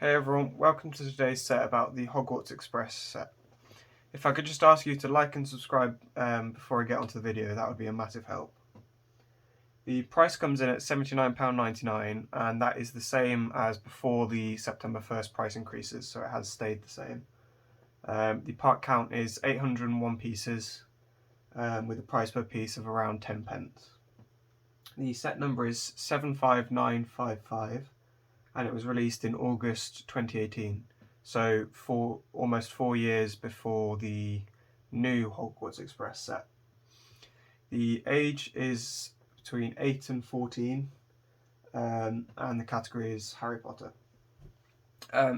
Hey everyone, welcome to today's set about the Hogwarts Express set. If I could just ask you to like and subscribe before I get onto the video, that would be a massive help. The price comes in at £79.99 and that is the same as before the September 1st price increases, so it has stayed the same. The part count is 801 pieces with a price per piece of around 10p. The set number is 75955. And it was released in August 2018, so almost 4 years before the new Hogwarts Express set. The age is between 8 and 14, and the category is Harry Potter.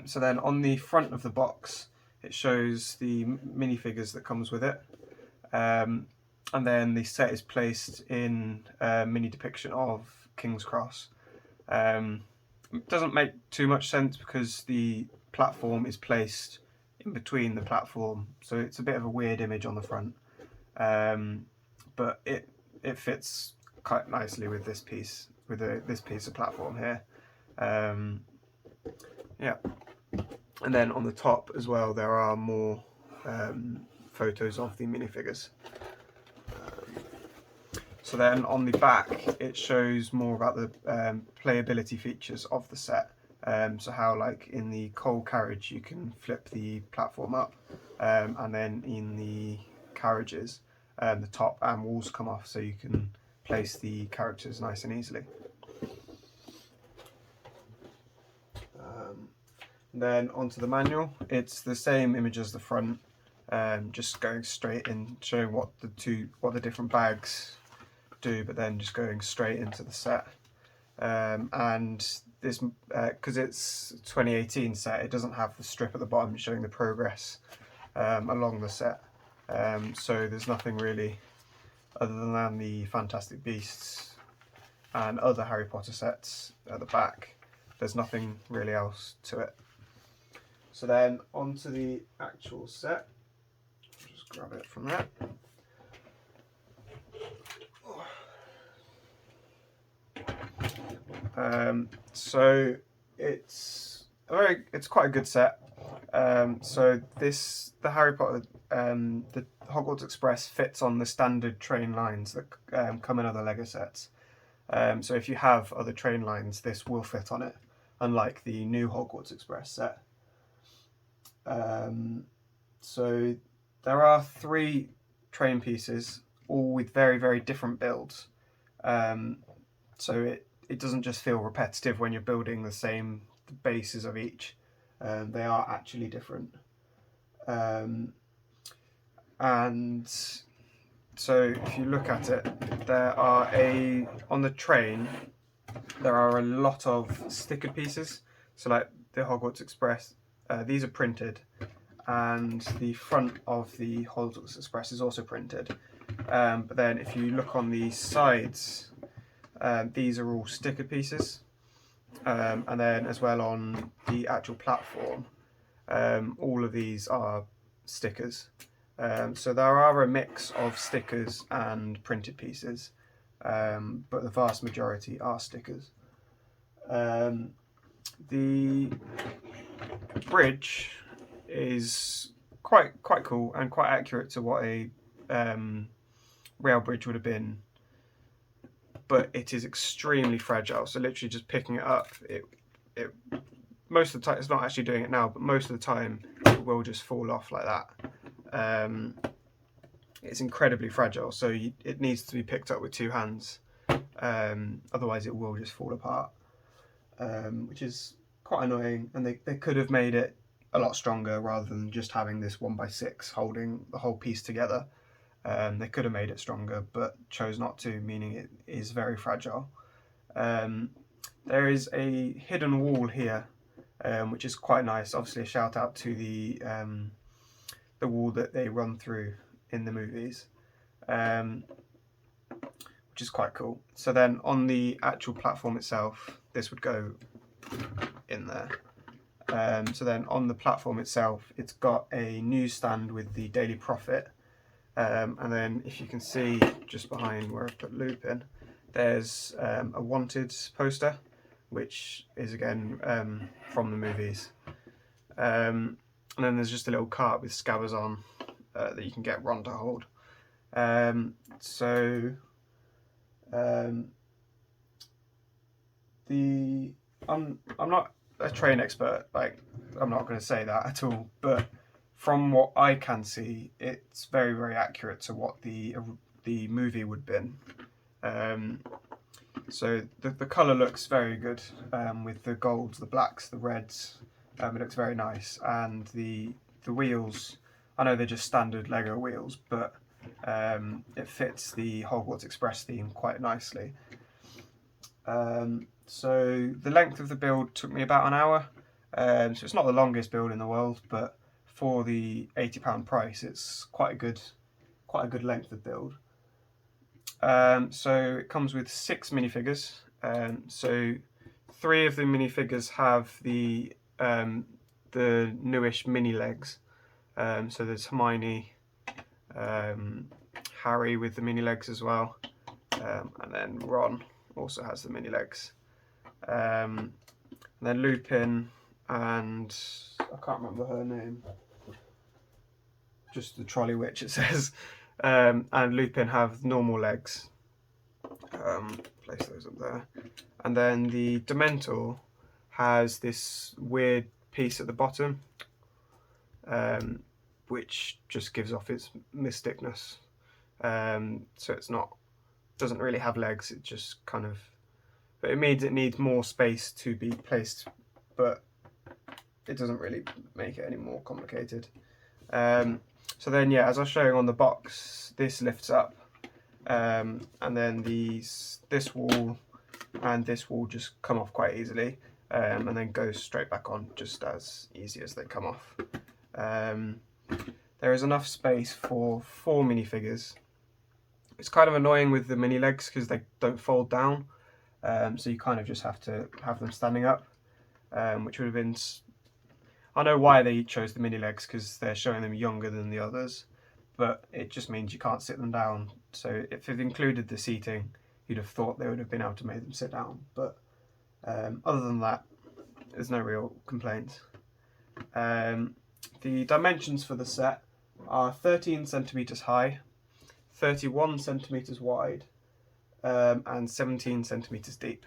So then on the front of the box, it shows the minifigures that comes with it, and then the set is placed in a mini depiction of King's Cross. It doesn't make too much sense because the platform is placed in between the platform, so it's a bit of a weird image on the front, but it fits quite nicely with this piece, this piece of platform here. Yeah, and then on the top as well there are more photos of the minifigures. So then on the back it shows more about the playability features of the set. So how, like in the coal carriage, you can flip the platform up, and then in the carriages the top and walls come off, so you can place the characters nice and easily. Then onto the manual, it's the same image as the front, just going straight in, showing what the different bags do, but then just going straight into the set. And this, because it's 2018 set, it doesn't have the strip at the bottom showing the progress along the set. So there's nothing really other than the Fantastic Beasts and other Harry Potter sets at the back. There's nothing really else to it. So then onto the actual set. I'll just grab it from there. So it's quite a good set. So the Harry Potter, the Hogwarts Express fits on the standard train lines that come in other LEGO sets. So if you have other train lines, this will fit on it, unlike the new Hogwarts Express set. So there are 3 train pieces, all with very, very different builds. So it doesn't just feel repetitive when you're building the same bases of each. They are actually different. And so if you look at it, on the train, there are a lot of stickered pieces. So like the Hogwarts Express, these are printed, and the front of the Hogwarts Express is also printed. But then if you look on the sides, these are all sticker pieces, and then as well on the actual platform, all of these are stickers. So there are a mix of stickers and printed pieces, but the vast majority are stickers. The bridge is quite cool and quite accurate to what a rail bridge would have been, but it is extremely fragile. So literally just picking it up, it most of the time, it's not actually doing it now, but most of the time it will just fall off like that. It's incredibly fragile, so it needs to be picked up with 2 hands, otherwise it will just fall apart, which is quite annoying. And they could have made it a lot stronger rather than just having this 1x6 holding the whole piece together. They could have made it stronger, but chose not to, meaning it is very fragile. There is a hidden wall here, which is quite nice. Obviously, a shout out to the wall that they run through in the movies, which is quite cool. So then on the actual platform itself, this would go in there. So then on the platform itself, it's got a newsstand with the Daily Prophet. And then if you can see just behind where I've put Lupin, there's a wanted poster, which is again from the movies. And then there's just a little cart with scabbers on that you can get Ron to hold. I'm not a train expert, like I'm not going to say that at all, but from what I can see, it's very, very accurate to what the movie would have been. So the colour looks very good, with the golds, the blacks, the reds. It looks very nice, and the wheels, I know they're just standard Lego wheels, but it fits the Hogwarts Express theme quite nicely. So the length of the build took me about an hour. So it's not the longest build in the world, but for the £80 price, it's quite a good length of build. So it comes with 6 minifigures. So 3 of the minifigures have the newish mini legs. So there's Hermione, Harry with the mini legs as well, and then Ron also has the mini legs. And then Lupin and I can't remember her name, just the trolley witch it says, and Lupin have normal legs. Place those up there. And then the Dementor has this weird piece at the bottom, which just gives off its mysticness. So it's doesn't really have legs, it just kind of, but it means it needs more space to be placed, but it doesn't really make it any more complicated. So then, yeah, as I was showing on the box, this lifts up, and then this wall and this wall just come off quite easily, and then goes straight back on just as easy as they come off. There is enough space for 4 minifigures. It's kind of annoying with the mini legs because they don't fold down, so you kind of just have to have them standing up, which would have been... I know why they chose the mini legs, because they're showing them younger than the others, but it just means you can't sit them down. So if it included the seating, you'd have thought they would have been able to make them sit down, but other than that, there's no real complaints. The dimensions for the set are 13 centimeters high, 31 centimeters wide, and 17 centimeters deep.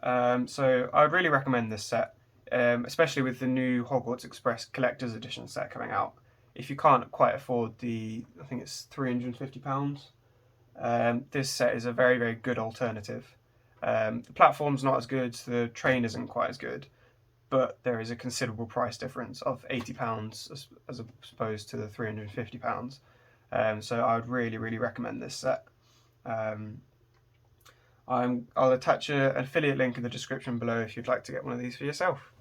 So I'd really recommend this set, especially with the new Hogwarts Express Collector's Edition set coming out. If you can't quite afford I think it's £350, this set is a very, very good alternative. The platform's not as good, the train isn't quite as good, but there is a considerable price difference of £80 as opposed to the £350. So I would really, really recommend this set. I'll attach an affiliate link in the description below if you'd like to get one of these for yourself.